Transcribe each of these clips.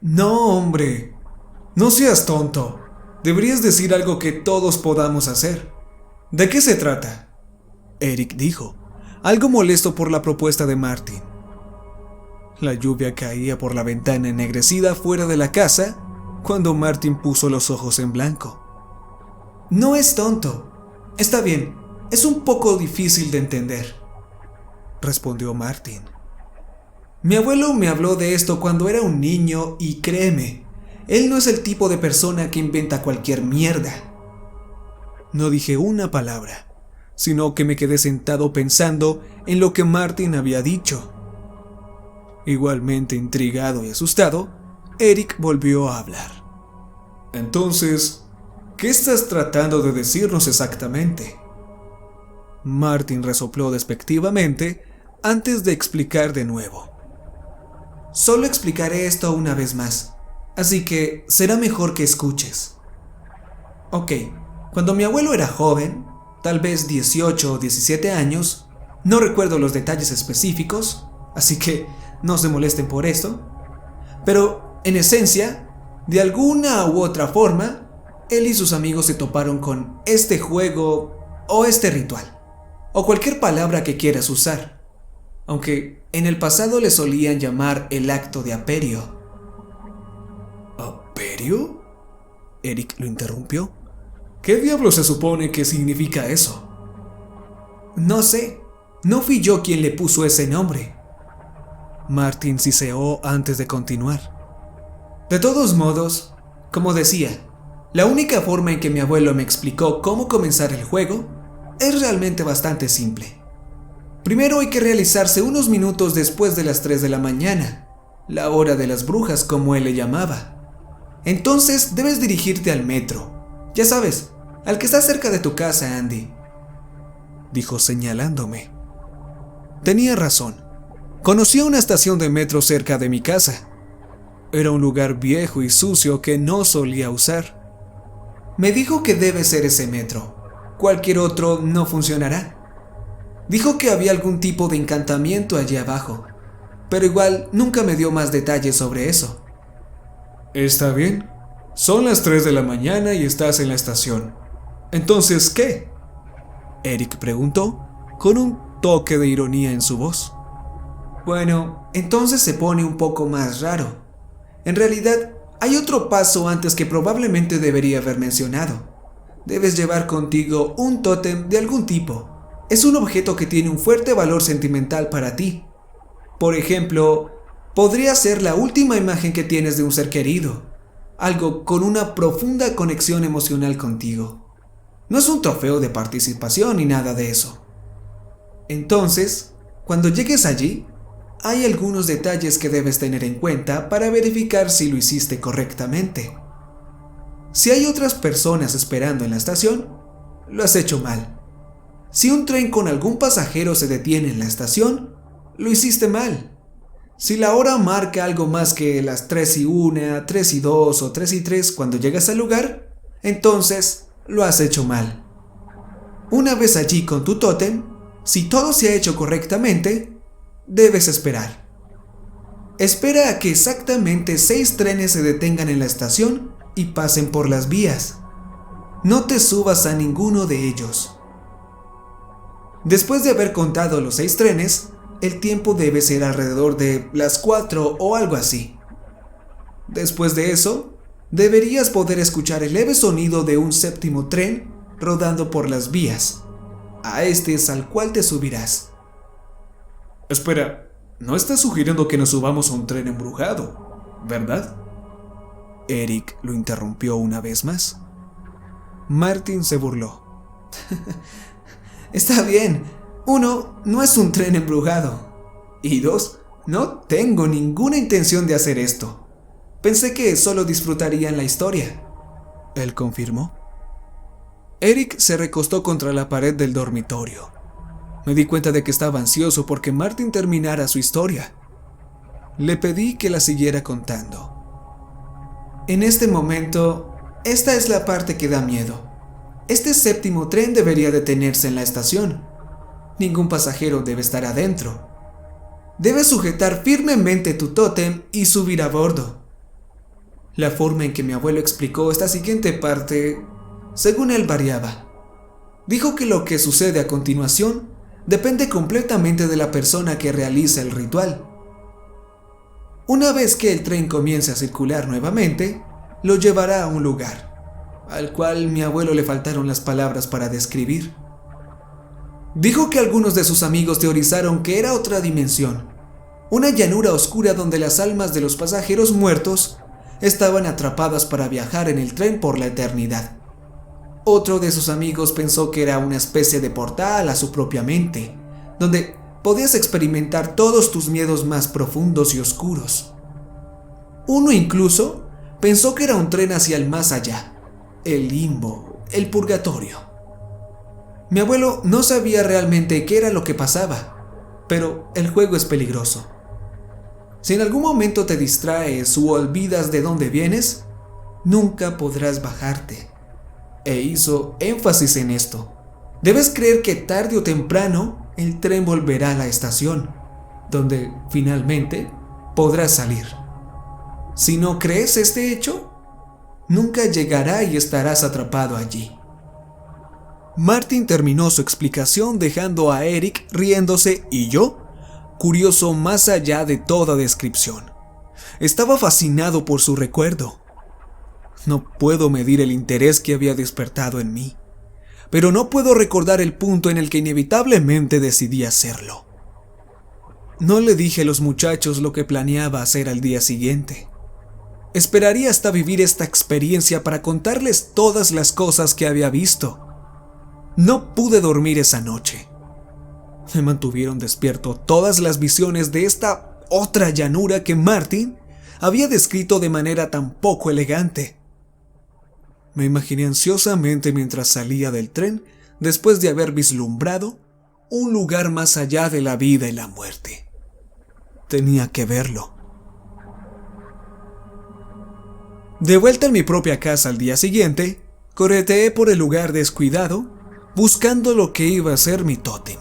No, hombre. No seas tonto. Deberías decir algo que todos podamos hacer. ¿De qué se trata? Eric dijo, algo molesto por la propuesta de Martin. La lluvia caía por la ventana ennegrecida fuera de la casa cuando Martin puso los ojos en blanco. No es tonto. Está bien, es un poco difícil de entender, respondió Martin. Mi abuelo me habló de esto cuando era un niño y créeme, él no es el tipo de persona que inventa cualquier mierda. No dije una palabra, sino que me quedé sentado pensando en lo que Martin había dicho. Igualmente intrigado y asustado, Eric volvió a hablar. Entonces, ¿qué estás tratando de decirnos exactamente? Martin resopló despectivamente antes de explicar de nuevo. Solo explicaré esto una vez más, así que será mejor que escuches. Ok, cuando mi abuelo era joven, tal vez 18 o 17 años, no recuerdo los detalles específicos, así que no se molesten por esto, pero en esencia, de alguna u otra forma, él y sus amigos se toparon con este juego o este ritual, o cualquier palabra que quieras usar, aunque en el pasado le solían llamar el acto de aperio. ¿Aperio? Eric lo interrumpió. ¿Qué diablos se supone que significa eso? No sé, no fui yo quien le puso ese nombre. Martin siseó antes de continuar. De todos modos, como decía, la única forma en que mi abuelo me explicó cómo comenzar el juego es realmente bastante simple. Primero hay que realizarse unos minutos después de las 3 de la mañana, la hora de las brujas como él le llamaba. Entonces debes dirigirte al metro, ya sabes, al que está cerca de tu casa, Andy, dijo señalándome. Tenía razón. Conocía una estación de metro cerca de mi casa. Era un lugar viejo y sucio que no solía usar. Me dijo que debe ser ese metro. Cualquier otro no funcionará. Dijo que había algún tipo de encantamiento allí abajo, pero igual nunca me dio más detalles sobre eso. Está bien. Son las 3 de la mañana y estás en la estación. Entonces, ¿qué? Eric preguntó, con un toque de ironía en su voz. Bueno, entonces se pone un poco más raro. En realidad, hay otro paso antes que probablemente debería haber mencionado. Debes llevar contigo un tótem de algún tipo. Es un objeto que tiene un fuerte valor sentimental para ti. Por ejemplo, podría ser la última imagen que tienes de un ser querido. Algo con una profunda conexión emocional contigo. No es un trofeo de participación ni nada de eso. Entonces, cuando llegues allí, hay algunos detalles que debes tener en cuenta para verificar si lo hiciste correctamente. Si hay otras personas esperando en la estación, lo has hecho mal. Si un tren con algún pasajero se detiene en la estación, lo hiciste mal. Si la hora marca algo más que las 3:01, 3:02 o 3:03 cuando llegas al lugar, entonces lo has hecho mal. Una vez allí con tu tótem, si todo se ha hecho correctamente, debes esperar. Espera a que exactamente 6 trenes se detengan en la estación y pasen por las vías. No te subas a ninguno de ellos. Después de haber contado los 6 trenes, el tiempo debe ser alrededor de las 4 o algo así. Después de eso, deberías poder escuchar el leve sonido de un 7º tren rodando por las vías. A este es al cual te subirás. Espera, no estás sugiriendo que nos subamos a un tren embrujado, ¿verdad? Eric lo interrumpió una vez más. Martin se burló. Está bien. 1, no es un tren embrujado. Y 2, no tengo ninguna intención de hacer esto. Pensé que solo disfrutarían la historia. Él confirmó. Eric se recostó contra la pared del dormitorio. Me di cuenta de que estaba ansioso porque Martin terminara su historia. Le pedí que la siguiera contando. En este momento, esta es la parte que da miedo. Este 7º tren debería detenerse en la estación. Ningún pasajero debe estar adentro. Debes sujetar firmemente tu tótem y subir a bordo. La forma en que mi abuelo explicó esta siguiente parte, según él, variaba. Dijo que lo que sucede a continuación depende completamente de la persona que realiza el ritual. Una vez que el tren comience a circular nuevamente, lo llevará a un lugar, al cual mi abuelo le faltaron las palabras para describir. Dijo que algunos de sus amigos teorizaron que era otra dimensión, una llanura oscura donde las almas de los pasajeros muertos estaban atrapadas para viajar en el tren por la eternidad. Otro de sus amigos pensó que era una especie de portal a su propia mente, donde podías experimentar todos tus miedos más profundos y oscuros. Uno incluso pensó que era un tren hacia el más allá, el limbo, el purgatorio. Mi abuelo no sabía realmente qué era lo que pasaba, pero el juego es peligroso. Si en algún momento te distraes u olvidas de dónde vienes, nunca podrás bajarte. E hizo énfasis en esto. Debes creer que tarde o temprano el tren volverá a la estación, donde finalmente podrás salir. Si no crees este hecho, nunca llegará y estarás atrapado allí. Martin terminó su explicación dejando a Eric riéndose y yo, curioso más allá de toda descripción. Estaba fascinado por su recuerdo. No puedo medir el interés que había despertado en mí, pero no puedo recordar el punto en el que inevitablemente decidí hacerlo. No le dije a los muchachos lo que planeaba hacer al día siguiente. Esperaría hasta vivir esta experiencia para contarles todas las cosas que había visto. No pude dormir esa noche. Me mantuvieron despierto todas las visiones de esta otra llanura que Martin había descrito de manera tan poco elegante. Me imaginé ansiosamente mientras salía del tren después de haber vislumbrado un lugar más allá de la vida y la muerte. Tenía que verlo. De vuelta en mi propia casa al día siguiente, correteé por el lugar descuidado, buscando lo que iba a ser mi tótem.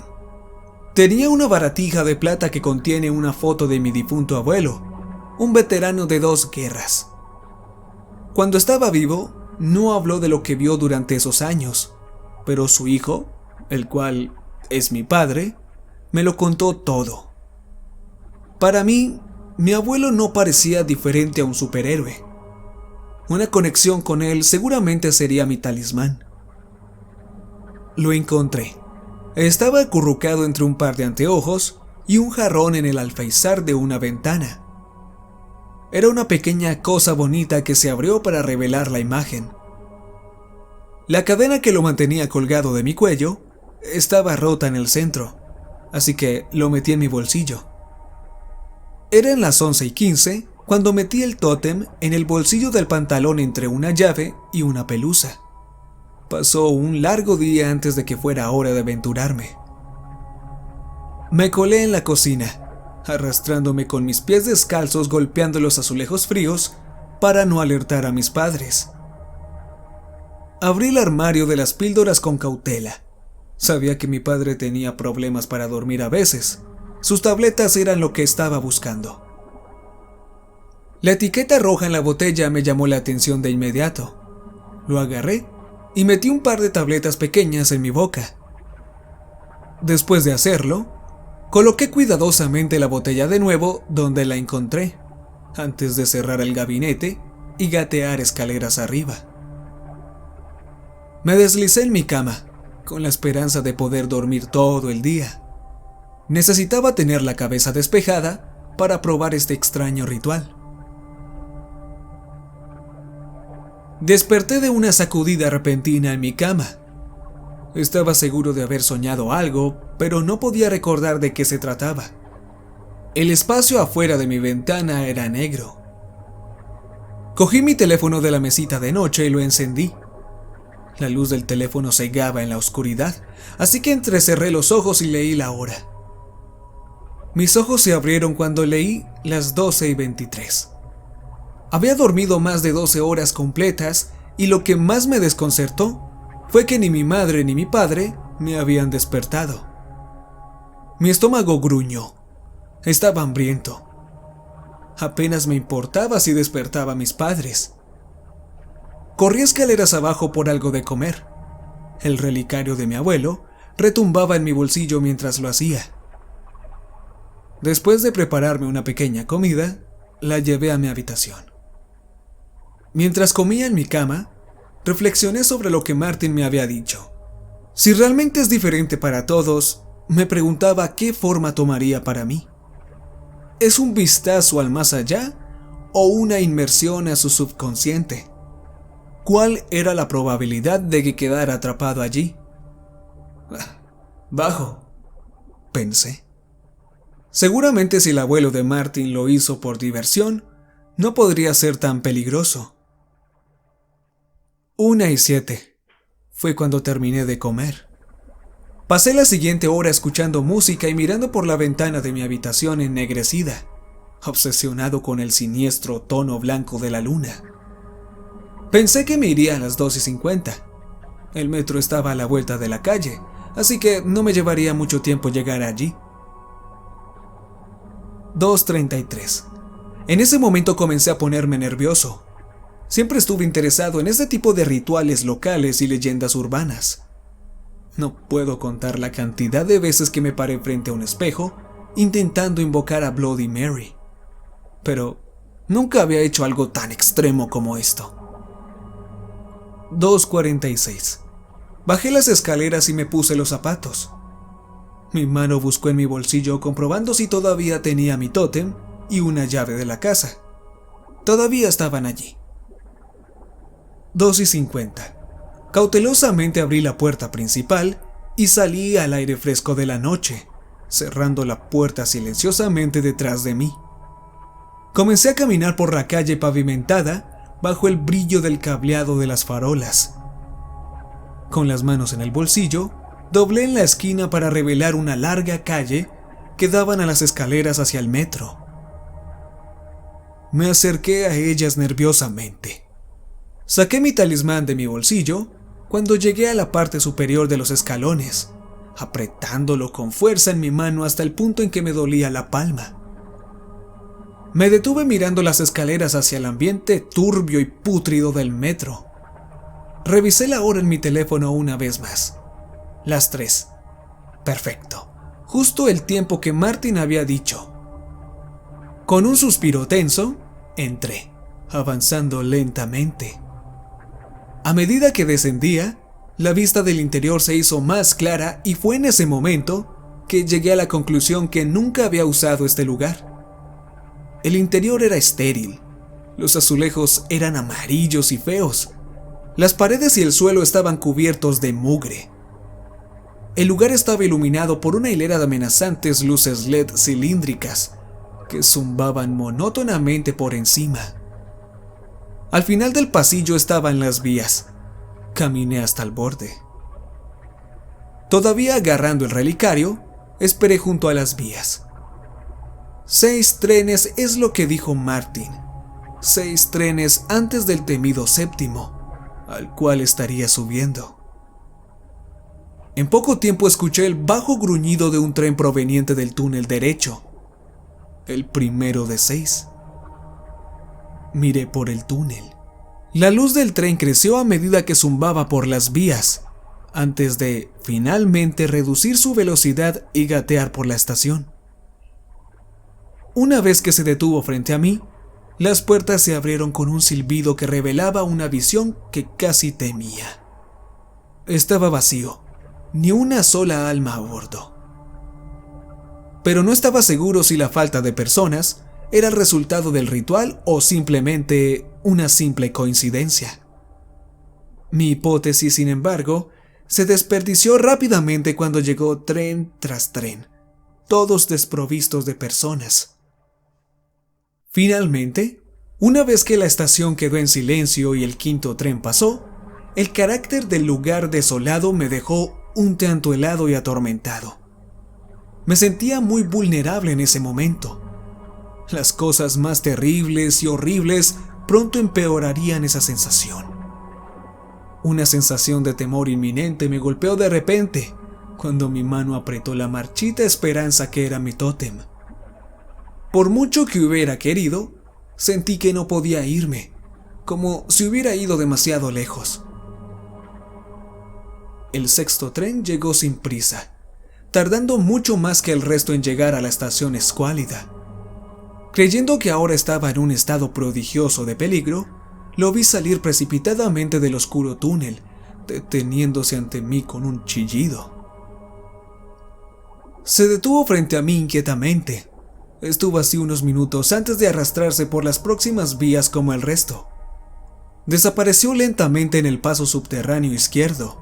Tenía una baratija de plata que contiene una foto de mi difunto abuelo, un veterano de 2 guerras. Cuando estaba vivo, no habló de lo que vio durante esos años, pero su hijo, el cual es mi padre, me lo contó todo. Para mí, mi abuelo no parecía diferente a un superhéroe. Una conexión con él seguramente sería mi talismán. Lo encontré. Estaba acurrucado entre un par de anteojos y un jarrón en el alféizar de una ventana. Era una pequeña cosa bonita que se abrió para revelar la imagen. La cadena que lo mantenía colgado de mi cuello estaba rota en el centro, así que lo metí en mi bolsillo. Eran las 11:15 cuando metí el tótem en el bolsillo del pantalón entre una llave y una pelusa. Pasó un largo día antes de que fuera hora de aventurarme. Me colé en la cocina, arrastrándome con mis pies descalzos golpeando los azulejos fríos para no alertar a mis padres. Abrí el armario de las píldoras con cautela. Sabía que mi padre tenía problemas para dormir a veces. Sus tabletas eran lo que estaba buscando. La etiqueta roja en la botella me llamó la atención de inmediato. Lo agarré y metí un par de tabletas pequeñas en mi boca. Después de hacerlo, coloqué cuidadosamente la botella de nuevo donde la encontré, antes de cerrar el gabinete y gatear escaleras arriba. Me deslicé en mi cama, con la esperanza de poder dormir todo el día. Necesitaba tener la cabeza despejada para probar este extraño ritual. Desperté de una sacudida repentina en mi cama. Estaba seguro de haber soñado algo, pero no podía recordar de qué se trataba. El espacio afuera de mi ventana era negro. Cogí mi teléfono de la mesita de noche y lo encendí. La luz del teléfono cegaba en la oscuridad, así que entrecerré los ojos y leí la hora. Mis ojos se abrieron cuando leí las 12:23. Había dormido más de 12 horas completas y lo que más me desconcertó fue que ni mi madre ni mi padre me habían despertado. Mi estómago gruñó. Estaba hambriento. Apenas me importaba si despertaba a mis padres. Corrí escaleras abajo por algo de comer. El relicario de mi abuelo retumbaba en mi bolsillo mientras lo hacía. Después de prepararme una pequeña comida, la llevé a mi habitación. Mientras comía en mi cama, reflexioné sobre lo que Martin me había dicho. Si realmente es diferente para todos, me preguntaba qué forma tomaría para mí. ¿Es un vistazo al más allá o una inmersión a su subconsciente? ¿Cuál era la probabilidad de que quedara atrapado allí? Bajo, pensé. Seguramente si el abuelo de Martin lo hizo por diversión, no podría ser tan peligroso. 1:07 fue cuando terminé de comer. Pasé la siguiente hora escuchando música y mirando por la ventana de mi habitación ennegrecida, obsesionado con el siniestro tono blanco de la luna. Pensé que me iría a las 2:50. El metro estaba a la vuelta de la calle, así que no me llevaría mucho tiempo llegar allí. 2:33. En ese momento comencé a ponerme nervioso. Siempre estuve interesado en este tipo de rituales locales y leyendas urbanas. No puedo contar la cantidad de veces que me paré frente a un espejo intentando invocar a Bloody Mary. Pero nunca había hecho algo tan extremo como esto. 2:46. Bajé las escaleras y me puse los zapatos. Mi mano buscó en mi bolsillo comprobando si todavía tenía mi tótem y una llave de la casa. Todavía estaban allí. 2:50. Cautelosamente abrí la puerta principal y salí al aire fresco de la noche, cerrando la puerta silenciosamente detrás de mí. Comencé a caminar por la calle pavimentada bajo el brillo del cableado de las farolas. Con las manos en el bolsillo, doblé en la esquina para revelar una larga calle que daban a las escaleras hacia el metro. Me acerqué a ellas nerviosamente. Saqué mi talismán de mi bolsillo cuando llegué a la parte superior de los escalones, apretándolo con fuerza en mi mano hasta el punto en que me dolía la palma. Me detuve mirando las escaleras hacia el ambiente turbio y pútrido del metro. Revisé la hora en mi teléfono una vez más. Las 3. Perfecto. Justo el tiempo que Martin había dicho. Con un suspiro tenso, entré, avanzando lentamente. A medida que descendía, la vista del interior se hizo más clara y fue en ese momento que llegué a la conclusión que nunca había usado este lugar. El interior era estéril. Los azulejos eran amarillos y feos. Las paredes y el suelo estaban cubiertos de mugre. El lugar estaba iluminado por una hilera de amenazantes luces LED cilíndricas que zumbaban monótonamente por encima. Al final del pasillo estaban las vías. Caminé hasta el borde. Todavía agarrando el relicario, esperé junto a las vías. 6 trenes es lo que dijo Martin. 6 trenes antes del temido séptimo, al cual estaría subiendo. En poco tiempo escuché el bajo gruñido de un tren proveniente del túnel derecho. El primero de 6. Miré por el túnel. La luz del tren creció a medida que zumbaba por las vías, antes de, finalmente, reducir su velocidad y gatear por la estación. Una vez que se detuvo frente a mí, las puertas se abrieron con un silbido que revelaba una visión que casi temía. Estaba vacío, ni una sola alma a bordo. Pero no estaba seguro si la falta de personas era el resultado del ritual o simplemente una simple coincidencia. Mi hipótesis, sin embargo, se desperdició rápidamente cuando llegó tren tras tren, todos desprovistos de personas. Finalmente, una vez que la estación quedó en silencio y el quinto tren pasó, el carácter del lugar desolado me dejó un tanto helado y atormentado. Me sentía muy vulnerable en ese momento. Las cosas más terribles y horribles pronto empeorarían esa sensación. Una sensación de temor inminente me golpeó de repente cuando mi mano apretó la marchita esperanza que era mi tótem. Por mucho que hubiera querido, sentí que no podía irme, como si hubiera ido demasiado lejos. El sexto tren llegó sin prisa, tardando mucho más que el resto en llegar a la estación escuálida. Creyendo que ahora estaba en un estado prodigioso de peligro, lo vi salir precipitadamente del oscuro túnel, deteniéndose ante mí con un chillido. Se detuvo frente a mí inquietamente. Estuvo así unos minutos antes de arrastrarse por las próximas vías como el resto. Desapareció lentamente en el paso subterráneo izquierdo.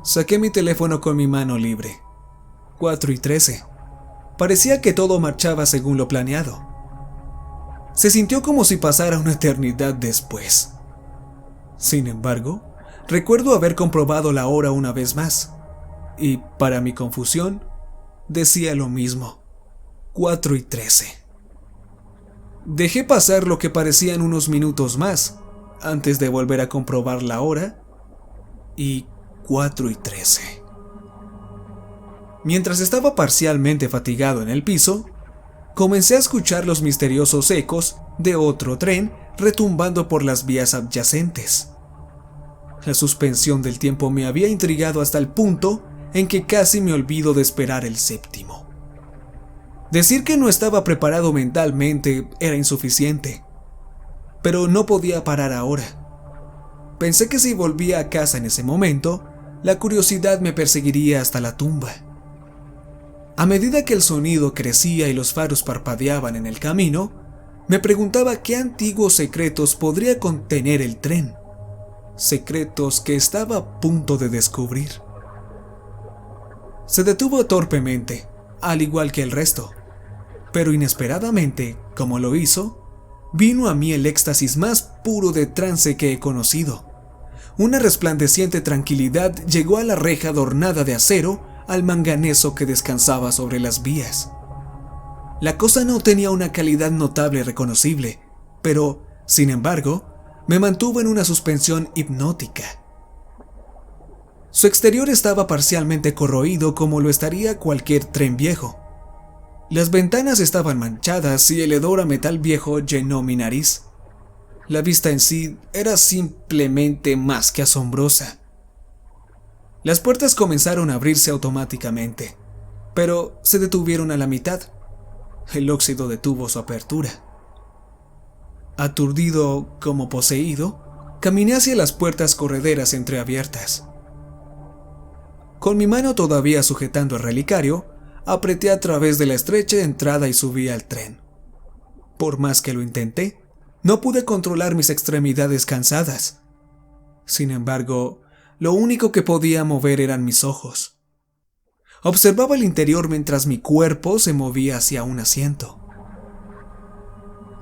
Saqué mi teléfono con mi mano libre. 4:13. Parecía que todo marchaba según lo planeado. Se sintió como si pasara una eternidad después. Sin embargo, recuerdo haber comprobado la hora una vez más, y para mi confusión, decía lo mismo, 4:13. Dejé pasar lo que parecían unos minutos más, antes de volver a comprobar la hora, y 4:13. Mientras estaba parcialmente fatigado en el piso, comencé a escuchar los misteriosos ecos de otro tren retumbando por las vías adyacentes. La suspensión del tiempo me había intrigado hasta el punto en que casi me olvido de esperar el séptimo. Decir que no estaba preparado mentalmente era insuficiente, pero no podía parar ahora. Pensé que si volvía a casa en ese momento, la curiosidad me perseguiría hasta la tumba. A medida que el sonido crecía y los faros parpadeaban en el camino, me preguntaba qué antiguos secretos podría contener el tren. Secretos que estaba a punto de descubrir. Se detuvo torpemente, al igual que el resto, pero inesperadamente, como lo hizo, vino a mí el éxtasis más puro de trance que he conocido. Una resplandeciente tranquilidad llegó a la reja adornada de acero al manganeso que descansaba sobre las vías. La cosa no tenía una calidad notable reconocible, pero, sin embargo, me mantuvo en una suspensión hipnótica. Su exterior estaba parcialmente corroído como lo estaría cualquier tren viejo. Las ventanas estaban manchadas y el hedor a metal viejo llenó mi nariz. La vista en sí era simplemente más que asombrosa. Las puertas comenzaron a abrirse automáticamente, pero se detuvieron a la mitad. El óxido detuvo su apertura. Aturdido como poseído, caminé hacia las puertas correderas entreabiertas. Con mi mano todavía sujetando el relicario, apreté a través de la estrecha entrada y subí al tren. Por más que lo intenté, no pude controlar mis extremidades cansadas. Sin embargo, lo único que podía mover eran mis ojos. Observaba el interior mientras mi cuerpo se movía hacia un asiento.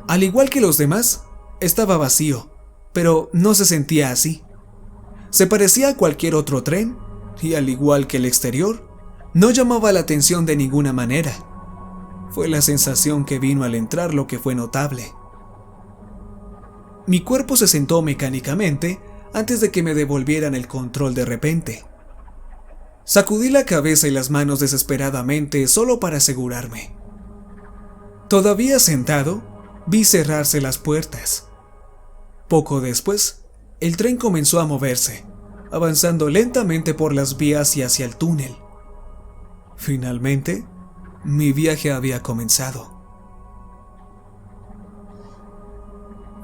Al igual que los demás, estaba vacío, pero no se sentía así. Se parecía a cualquier otro tren, y al igual que el exterior, no llamaba la atención de ninguna manera. Fue la sensación que vino al entrar lo que fue notable. Mi cuerpo se sentó mecánicamente antes de que me devolvieran el control de repente. Sacudí la cabeza y las manos desesperadamente solo para asegurarme. Todavía sentado, vi cerrarse las puertas. Poco después, el tren comenzó a moverse, avanzando lentamente por las vías y hacia el túnel. Finalmente, mi viaje había comenzado.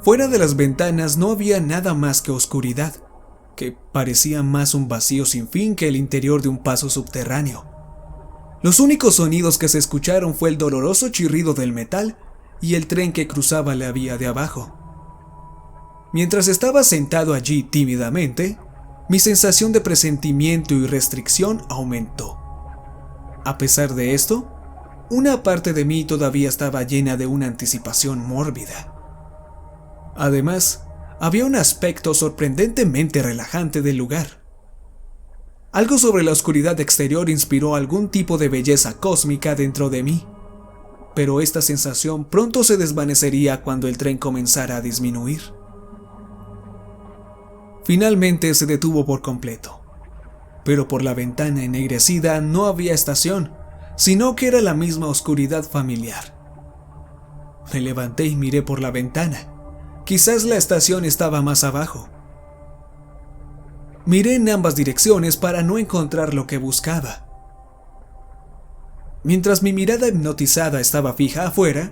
Fuera de las ventanas no había nada más que oscuridad, que parecía más un vacío sin fin que el interior de un paso subterráneo. Los únicos sonidos que se escucharon fue el doloroso chirrido del metal y el tren que cruzaba la vía de abajo. Mientras estaba sentado allí tímidamente, mi sensación de presentimiento y restricción aumentó. A pesar de esto, una parte de mí todavía estaba llena de una anticipación mórbida. Además, había un aspecto sorprendentemente relajante del lugar. Algo sobre la oscuridad exterior inspiró algún tipo de belleza cósmica dentro de mí, pero esta sensación pronto se desvanecería cuando el tren comenzara a disminuir. Finalmente se detuvo por completo, pero por la ventana ennegrecida no había estación, sino que era la misma oscuridad familiar. Me levanté y miré por la ventana. Quizás la estación estaba más abajo. Miré en ambas direcciones para no encontrar lo que buscaba. Mientras mi mirada hipnotizada estaba fija afuera,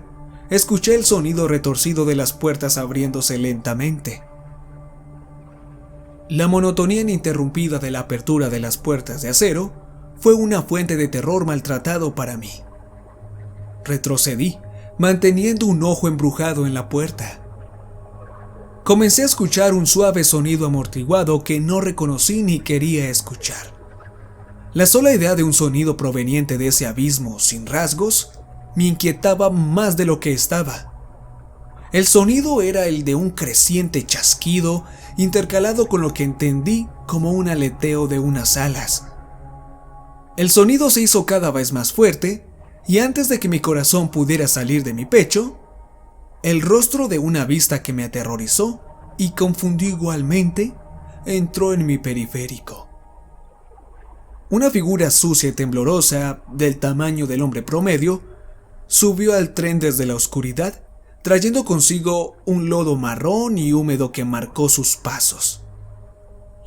escuché el sonido retorcido de las puertas abriéndose lentamente. La monotonía ininterrumpida de la apertura de las puertas de acero fue una fuente de terror maltratado para mí. Retrocedí, manteniendo un ojo embrujado en la puerta. Comencé a escuchar un suave sonido amortiguado que no reconocí ni quería escuchar. La sola idea de un sonido proveniente de ese abismo sin rasgos me inquietaba más de lo que estaba. El sonido era el de un creciente chasquido intercalado con lo que entendí como un aleteo de unas alas. El sonido se hizo cada vez más fuerte y antes de que mi corazón pudiera salir de mi pecho, el rostro de una vista que me aterrorizó y confundió igualmente entró en mi periférico. Una figura sucia y temblorosa, del tamaño del hombre promedio, subió al tren desde la oscuridad, trayendo consigo un lodo marrón y húmedo que marcó sus pasos.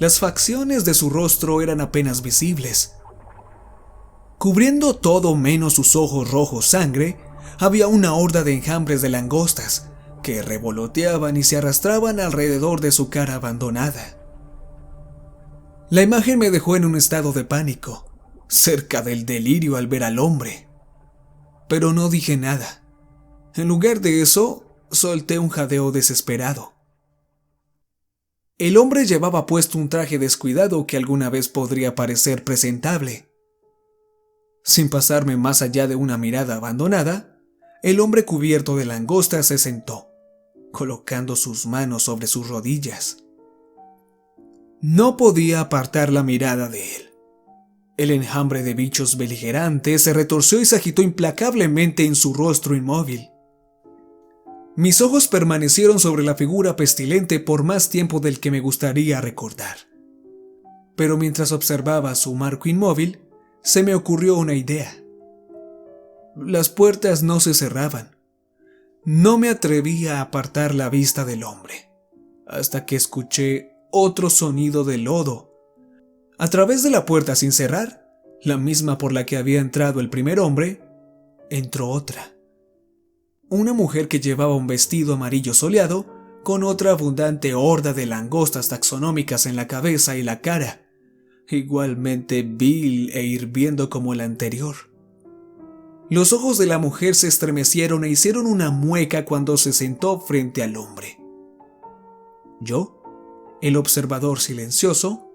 Las facciones de su rostro eran apenas visibles. Cubriendo todo menos sus ojos rojos sangre, había una horda de enjambres de langostas que revoloteaban y se arrastraban alrededor de su cara abandonada. La imagen me dejó en un estado de pánico, cerca del delirio al ver al hombre. Pero no dije nada. En lugar de eso, solté un jadeo desesperado. El hombre llevaba puesto un traje descuidado que alguna vez podría parecer presentable. Sin pasarme más allá de una mirada abandonada, el hombre cubierto de langostas se sentó, colocando sus manos sobre sus rodillas. No podía apartar la mirada de él. El enjambre de bichos beligerantes se retorció y se agitó implacablemente en su rostro inmóvil. Mis ojos permanecieron sobre la figura pestilente por más tiempo del que me gustaría recordar. Pero mientras observaba su marco inmóvil, se me ocurrió una idea. Las puertas no se cerraban. No me atrevía a apartar la vista del hombre, hasta que escuché otro sonido de lodo. A través de la puerta sin cerrar, la misma por la que había entrado el primer hombre, entró otra. Una mujer que llevaba un vestido amarillo soleado, con otra abundante horda de langostas taxonómicas en la cabeza y la cara, igualmente vil e hirviendo como la anterior. Los ojos de la mujer se estremecieron e hicieron una mueca cuando se sentó frente al hombre. Yo, el observador silencioso,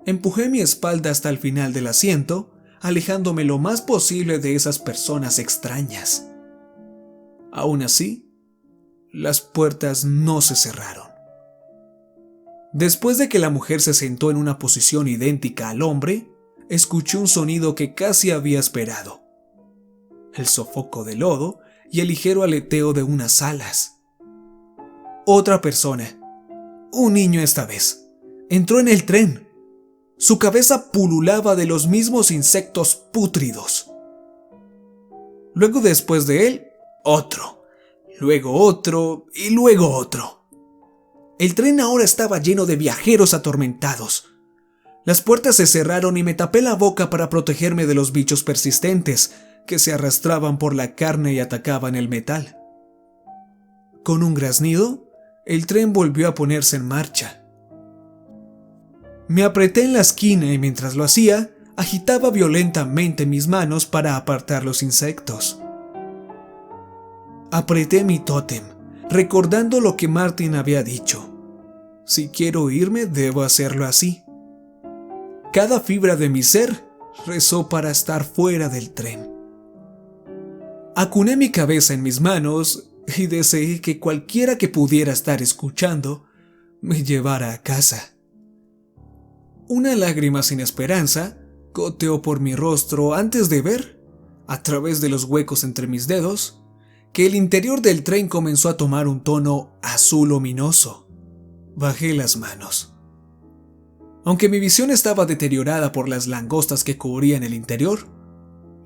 empujé mi espalda hasta el final del asiento, alejándome lo más posible de esas personas extrañas. Aún así, las puertas no se cerraron. Después de que la mujer se sentó en una posición idéntica al hombre, escuché un sonido que casi había esperado: el sofoco de lodo y el ligero aleteo de unas alas. Otra persona, un niño esta vez, entró en el tren. Su cabeza pululaba de los mismos insectos pútridos. Luego, después de él, otro, luego otro y luego otro. El tren ahora estaba lleno de viajeros atormentados. Las puertas se cerraron y me tapé la boca para protegerme de los bichos persistentes que se arrastraban por la carne y atacaban el metal. Con un graznido, el tren volvió a ponerse en marcha. Me apreté en la esquina y mientras lo hacía, agitaba violentamente mis manos para apartar los insectos. Apreté mi tótem, recordando lo que Martin había dicho. Si quiero irme, debo hacerlo así. Cada fibra de mi ser rezó para estar fuera del tren. Acuné mi cabeza en mis manos y deseé que cualquiera que pudiera estar escuchando me llevara a casa. Una lágrima sin esperanza goteó por mi rostro antes de ver, a través de los huecos entre mis dedos, que el interior del tren comenzó a tomar un tono azul ominoso. Bajé las manos. Aunque mi visión estaba deteriorada por las langostas que cubrían el interior,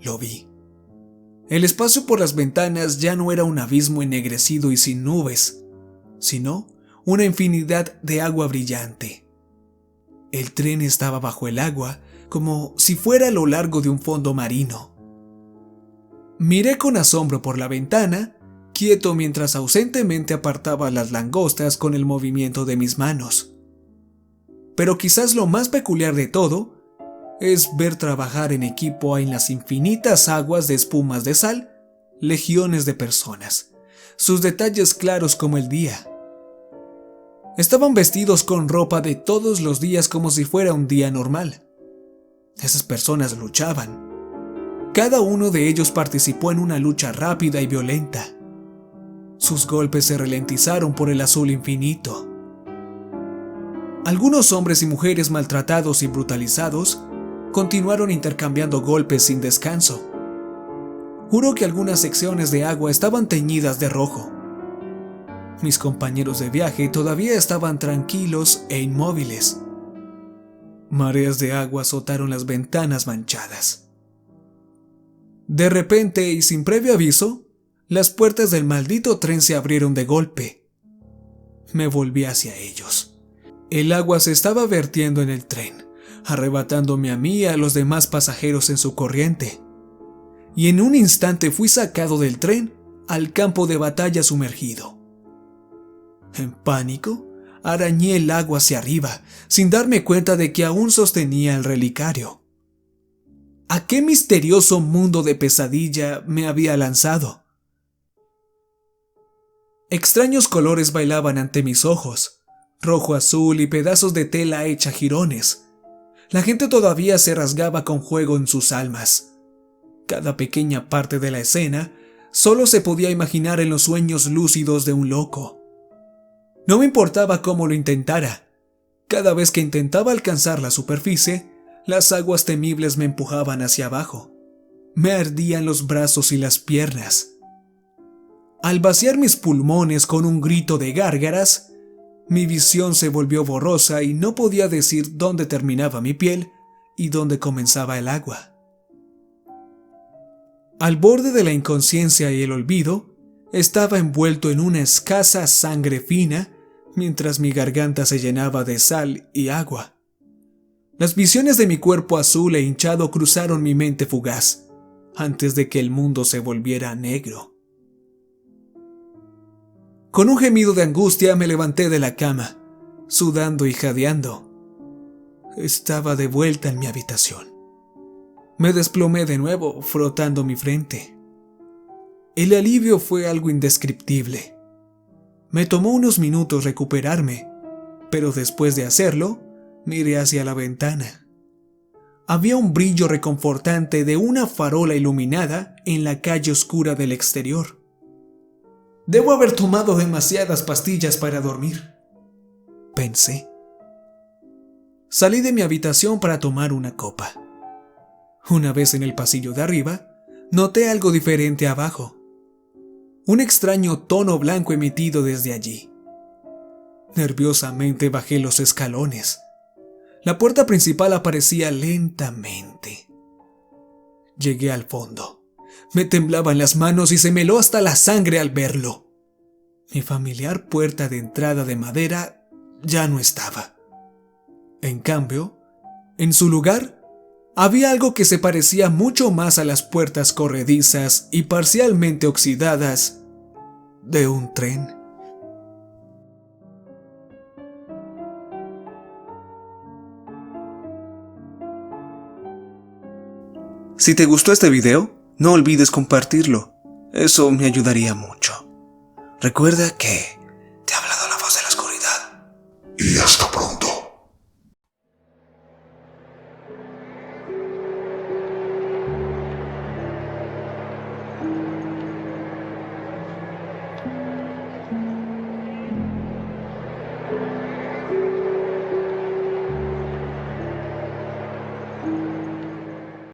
lo vi. El espacio por las ventanas ya no era un abismo ennegrecido y sin nubes, sino una infinidad de agua brillante. El tren estaba bajo el agua, como si fuera a lo largo de un fondo marino. Miré con asombro por la ventana, quieto mientras ausentemente apartaba las langostas con el movimiento de mis manos. Pero quizás lo más peculiar de todo es ver trabajar en equipo en las infinitas aguas de espumas de sal, legiones de personas, sus detalles claros como el día. Estaban vestidos con ropa de todos los días como si fuera un día normal. Esas personas luchaban. Cada uno de ellos participó en una lucha rápida y violenta. Sus golpes se ralentizaron por el azul infinito. Algunos hombres y mujeres maltratados y brutalizados continuaron intercambiando golpes sin descanso. Juro que algunas secciones de agua estaban teñidas de rojo. Mis compañeros de viaje todavía estaban tranquilos e inmóviles. Mareas de agua azotaron las ventanas manchadas. De repente y sin previo aviso, las puertas del maldito tren se abrieron de golpe. Me volví hacia ellos. El agua se estaba vertiendo en el tren, arrebatándome a mí y a los demás pasajeros en su corriente. Y en un instante fui sacado del tren al campo de batalla sumergido. En pánico, arañé el agua hacia arriba, sin darme cuenta de que aún sostenía el relicario. ¿A qué misterioso mundo de pesadilla me había lanzado? Extraños colores bailaban ante mis ojos, rojo, azul y pedazos de tela hecha jirones. La gente todavía se rasgaba con juego en sus almas. Cada pequeña parte de la escena solo se podía imaginar en los sueños lúcidos de un loco. No me importaba cómo lo intentara. Cada vez que intentaba alcanzar la superficie, las aguas temibles me empujaban hacia abajo. Me ardían los brazos y las piernas. Al vaciar mis pulmones con un grito de gárgaras, mi visión se volvió borrosa y no podía decir dónde terminaba mi piel y dónde comenzaba el agua. Al borde de la inconsciencia y el olvido, estaba envuelto en una escasa sangre fina mientras mi garganta se llenaba de sal y agua. Las visiones de mi cuerpo azul e hinchado cruzaron mi mente fugaz, antes de que el mundo se volviera negro. Con un gemido de angustia me levanté de la cama, sudando y jadeando. Estaba de vuelta en mi habitación. Me desplomé de nuevo, frotando mi frente. El alivio fue algo indescriptible. Me tomó unos minutos recuperarme, pero después de hacerlo, miré hacia la ventana. Había un brillo reconfortante de una farola iluminada en la calle oscura del exterior. Debo haber tomado demasiadas pastillas para dormir, pensé. Salí de mi habitación para tomar una copa. Una vez en el pasillo de arriba, noté algo diferente abajo. Un extraño tono blanco emitido desde allí. Nerviosamente bajé los escalones. La puerta principal aparecía lentamente. Llegué al fondo. Me temblaban las manos y se me heló hasta la sangre al verlo. Mi familiar puerta de entrada de madera ya no estaba. En cambio, en su lugar, había algo que se parecía mucho más a las puertas corredizas y parcialmente oxidadas de un tren. Si te gustó este video, no olvides compartirlo. Eso me ayudaría mucho. Recuerda que te ha hablado la voz de la oscuridad. Y hasta